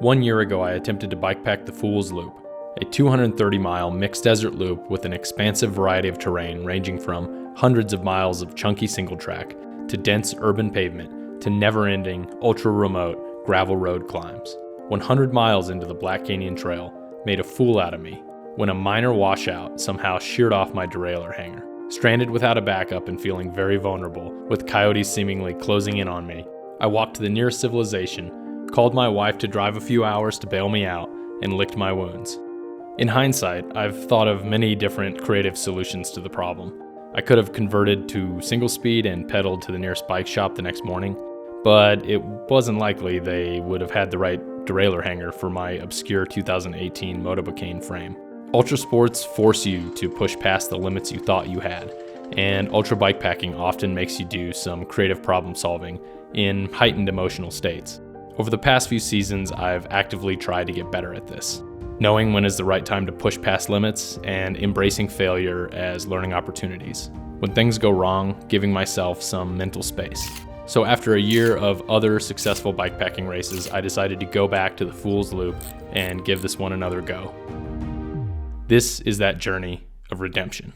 1 year ago, I attempted to bikepack the Fool's Loop, a 230-mile mixed desert loop with an expansive variety of terrain ranging from hundreds of miles of chunky single track to dense urban pavement to never-ending, ultra-remote gravel road climbs. 100 miles into the Black Canyon Trail made a fool out of me when a minor washout somehow sheared off my derailleur hanger. Stranded without a backup and feeling very vulnerable, with coyotes seemingly closing in on me, I walked to the nearest civilization, called my wife to drive a few hours to bail me out, and licked my wounds. In hindsight, I've thought of many different creative solutions to the problem. I could have converted to single speed and pedaled to the nearest bike shop the next morning, but it wasn't likely they would have had the right derailleur hanger for my obscure 2018 Motorbikane frame. Ultra sports force you to push past the limits you thought you had, and ultra bikepacking often makes you do some creative problem solving in heightened emotional states. Over the past few seasons, I've actively tried to get better at this, knowing when is the right time to push past limits and embracing failure as learning opportunities. When things go wrong, giving myself some mental space. So after a year of other successful bikepacking races, I decided to go back to the Fool's Loop and give this one another go. This is that journey of redemption.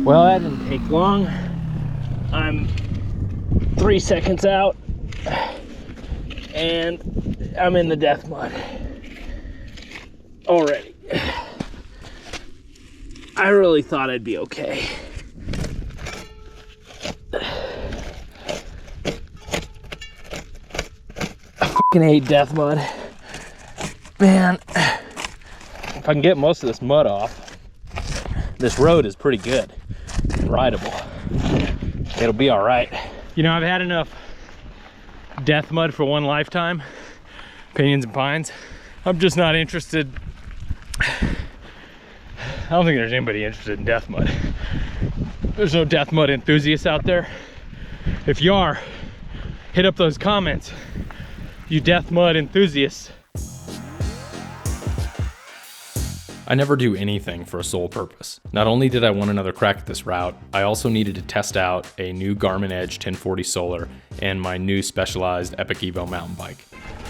Well, that didn't take long. I'm 3 seconds out and I'm in the death mud already. I really thought I'd be okay. I fucking hate death mud. Man, if I can get most of this mud off, this road is pretty good. Rideable. It'll be all right. You know, I've had enough death mud for one lifetime. Pinions and pines. I'm just not interested. I don't think there's anybody interested in death mud. There's no death mud enthusiasts out there. If you are, hit up those comments, you death mud enthusiasts. I never do anything for a sole purpose. Not only did I want another crack at this route, I also needed to test out a new Garmin Edge 1040 Solar and my new specialized Epic Evo mountain bike.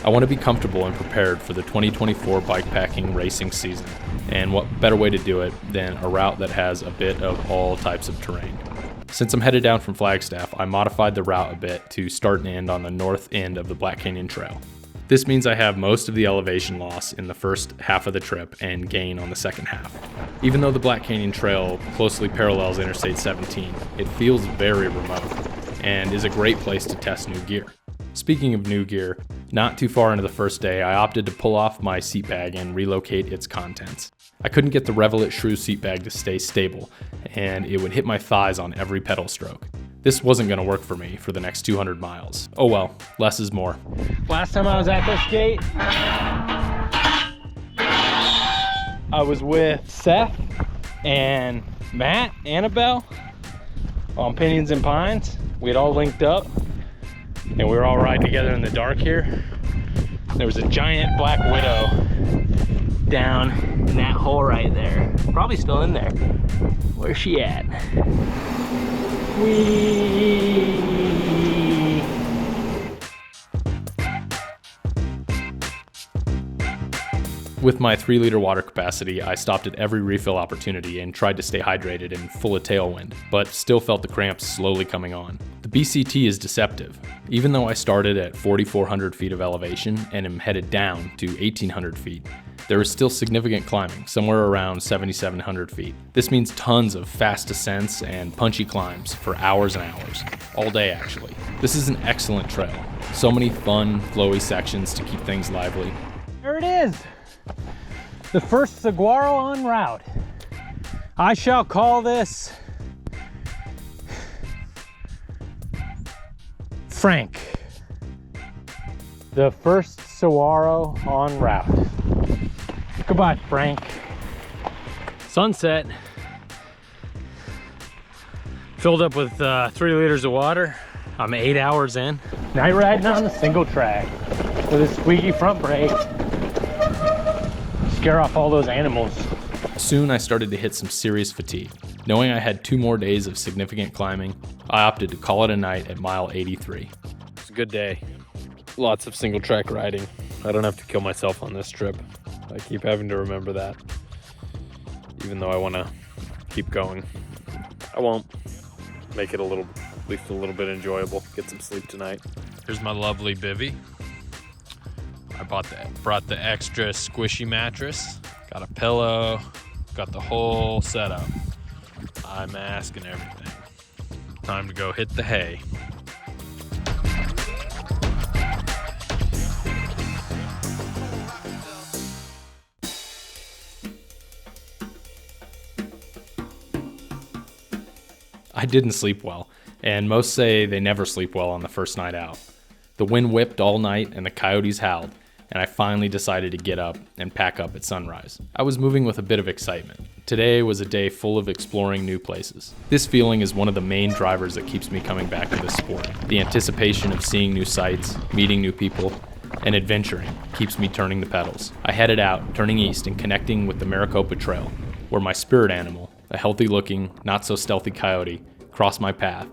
I want to be comfortable and prepared for the 2024 bikepacking racing season, and what better way to do it than a route that has a bit of all types of terrain. Since I'm headed down from Flagstaff, I modified the route a bit to start and end on the north end of the Black Canyon Trail. This means I have most of the elevation loss in the first half of the trip and gain on the second half. Even though the Black Canyon Trail closely parallels Interstate 17, it feels very remote and is a great place to test new gear. Speaking of new gear, not too far into the first day, I opted to pull off my seat bag and relocate its contents. I couldn't get the Revelet Shrew seat bag to stay stable, and it would hit my thighs on every pedal stroke. This wasn't going to work for me for the next 200 miles. Oh well, less is more. Last time I was at this gate, I was with Seth and Matt, Annabelle, on Pinions and Pines. We had all linked up and we were all riding together in the dark here. There was a giant black widow down in that hole right there. Probably still in there. Where's she at? Whee! With my 3-liter water capacity, I stopped at every refill opportunity and tried to stay hydrated and full of tailwind, but still felt the cramps slowly coming on. The BCT is deceptive. Even though I started at 4,400 feet of elevation and am headed down to 1,800 feet, there is still significant climbing, somewhere around 7,700 feet. This means tons of fast descents and punchy climbs for hours and hours. All day, actually. This is an excellent trail. So many fun, flowy sections to keep things lively. There it is! The first saguaro en route. I shall call this Frank. The first saguaro en route. Goodbye, Frank. Sunset. Filled up with 3 liters of water. I'm 8 hours in. Night riding on the single track with a squeaky front brake. Scare off all those animals. Soon I started to hit some serious fatigue. Knowing I had 2 more days of significant climbing, I opted to call it a night at mile 83. It's a good day. Lots of single track riding. I don't have to kill myself on this trip. I keep having to remember that. Even though I want to keep going, I won't. Make it at least a little bit enjoyable. Get some sleep tonight. Here's my lovely bivvy. I brought the extra squishy mattress. Got a pillow. Got the whole setup. Eye mask and everything. Time to go hit the hay. I didn't sleep well, and most say they never sleep well on the first night out. The wind whipped all night and the coyotes howled, and I finally decided to get up and pack up at sunrise. I was moving with a bit of excitement. Today was a day full of exploring new places. This feeling is one of the main drivers that keeps me coming back to this sport. The anticipation of seeing new sights, meeting new people, and adventuring keeps me turning the pedals. I headed out, turning east and connecting with the Maricopa Trail, where my spirit animal, a healthy-looking, not-so-stealthy coyote, crossed my path,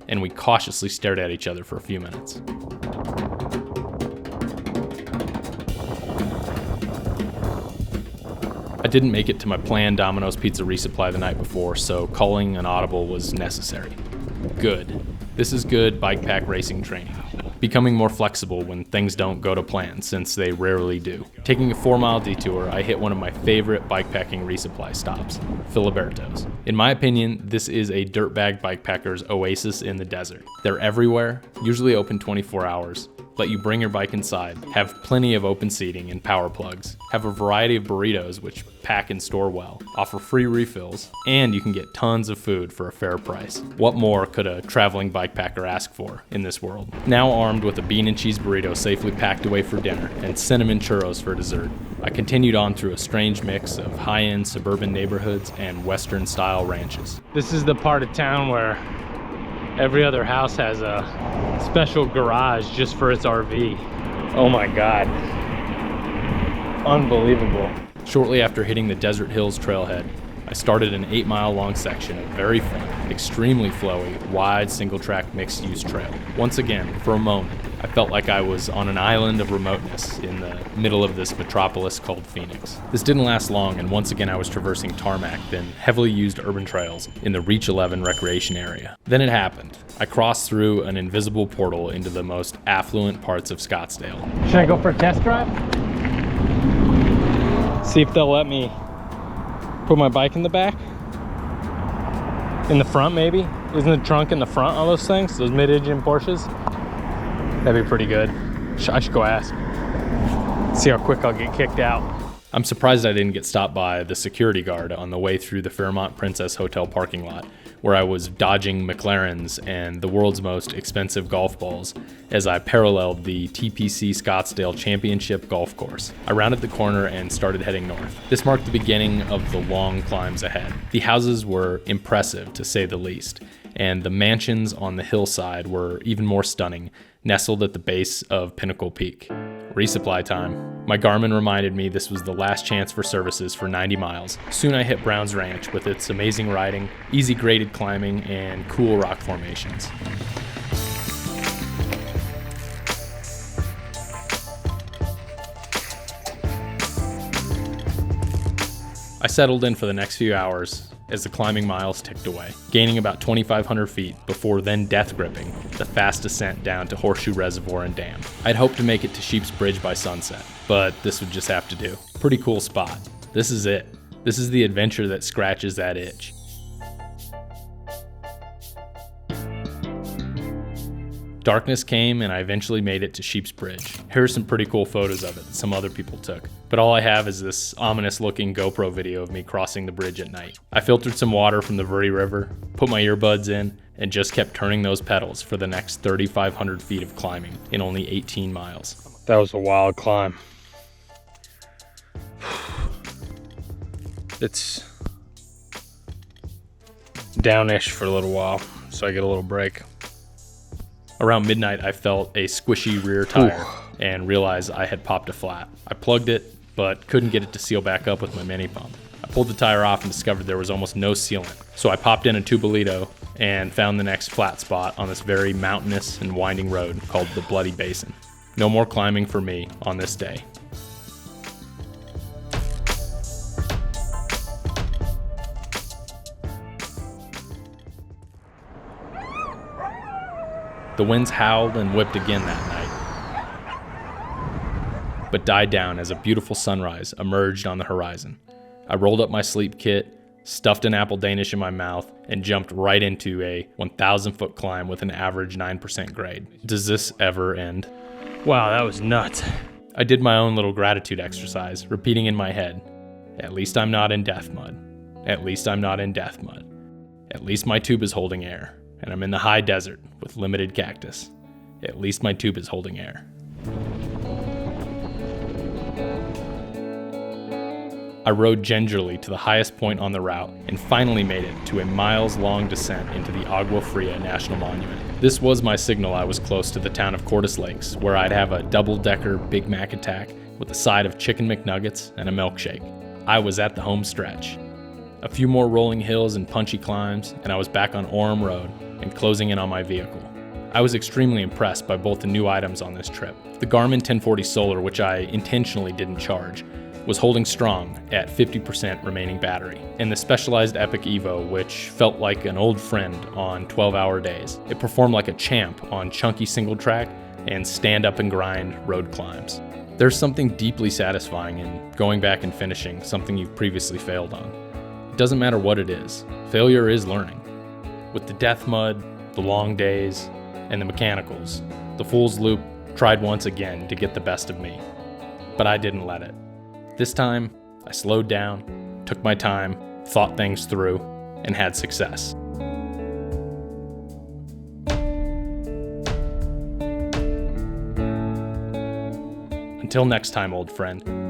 and we cautiously stared at each other for a few minutes. I didn't make it to my planned Domino's Pizza resupply the night before, so calling an audible was necessary. Good. This is good bike pack racing training. Becoming more flexible when things don't go to plan, since they rarely do. Taking a 4-mile detour, I hit one of my favorite bikepacking resupply stops, Filiberto's. In my opinion, this is a dirtbag bikepacker's oasis in the desert. They're everywhere, usually open 24 hours, let you bring your bike inside, have plenty of open seating and power plugs, have a variety of burritos which pack and store well, offer free refills, and you can get tons of food for a fair price. What more could a traveling bikepacker ask for in this world? Now armed with a bean and cheese burrito safely packed away for dinner and cinnamon churros for dessert, I continued on through a strange mix of high-end suburban neighborhoods and Western-style ranches. This is the part of town where every other house has a special garage just for its RV. Oh my God. Unbelievable. Shortly after hitting the Desert Hills trailhead, I started an 8-mile long section of very fun, extremely flowy, wide single-track mixed-use trail. Once again, for a moment, I felt like I was on an island of remoteness in the middle of this metropolis called Phoenix. This didn't last long, and once again I was traversing tarmac, then heavily used urban trails in the Reach 11 recreation area. Then it happened. I crossed through an invisible portal into the most affluent parts of Scottsdale. Should I go for a test drive? See if they'll let me put my bike in the back? In the front, maybe? Isn't the trunk in the front on those things? Those mid-engine Porsches? That'd be pretty good. I should go ask. See how quick I'll get kicked out. I'm surprised I didn't get stopped by the security guard on the way through the Fairmont Princess Hotel parking lot, where I was dodging McLarens and the world's most expensive golf balls as I paralleled the TPC Scottsdale Championship golf course. I rounded the corner and started heading north. This marked the beginning of the long climbs ahead. The houses were impressive, to say the least, and the mansions on the hillside were even more stunning, nestled at the base of Pinnacle Peak. Resupply time. My Garmin reminded me this was the last chance for services for 90 miles. Soon I hit Brown's Ranch with its amazing riding, easy graded climbing, and cool rock formations. I settled in for the next few hours as the climbing miles ticked away, gaining about 2,500 feet before then death gripping the fast descent down to Horseshoe Reservoir and Dam. I'd hoped to make it to Sheep's Bridge by sunset, but this would just have to do. Pretty cool spot. This is it. This is the adventure that scratches that itch. Darkness came and I eventually made it to Sheep's Bridge. Here are some pretty cool photos of it that some other people took, but all I have is this ominous looking GoPro video of me crossing the bridge at night. I filtered some water from the Verde River, put my earbuds in, and just kept turning those pedals for the next 3,500 feet of climbing in only 18 miles. That was a wild climb. It's downish for a little while, so I get a little break. Around midnight, I felt a squishy rear tire and realized I had popped a flat. I plugged it, but couldn't get it to seal back up with my mini pump. I pulled the tire off and discovered there was almost no sealant. So I popped in a Tubolito and found the next flat spot on this very mountainous and winding road called the Bloody Basin. No more climbing for me on this day. The winds howled and whipped again that night, but died down as a beautiful sunrise emerged on the horizon. I rolled up my sleep kit, stuffed an apple Danish in my mouth, and jumped right into a 1,000-foot climb with an average 9% grade. Does this ever end? Wow, that was nuts. I did my own little gratitude exercise, repeating in my head, at least I'm not in death mud. At least I'm not in death mud. At least my tube is holding air, and I'm in the high desert with limited cactus. At least my tube is holding air. I rode gingerly to the highest point on the route and finally made it to a miles-long descent into the Agua Fria National Monument. This was my signal I was close to the town of Cordes Lakes, where I'd have a double-decker Big Mac attack with a side of chicken McNuggets and a milkshake. I was at the home stretch. A few more rolling hills and punchy climbs, and I was back on Orem Road and closing in on my vehicle. I was extremely impressed by both the new items on this trip. The Garmin 1040 Solar, which I intentionally didn't charge, was holding strong at 50% remaining battery, and the Specialized Epic Evo, which felt like an old friend on 12-hour days. It performed like a champ on chunky single track and stand up and grind road climbs. There's something deeply satisfying in going back and finishing something you've previously failed on. It doesn't matter what it is, failure is learning. With the death mud, the long days, and the mechanicals, the Fool's Loop tried once again to get the best of me, but I didn't let it. This time, I slowed down, took my time, thought things through, and had success. Until next time, old friend.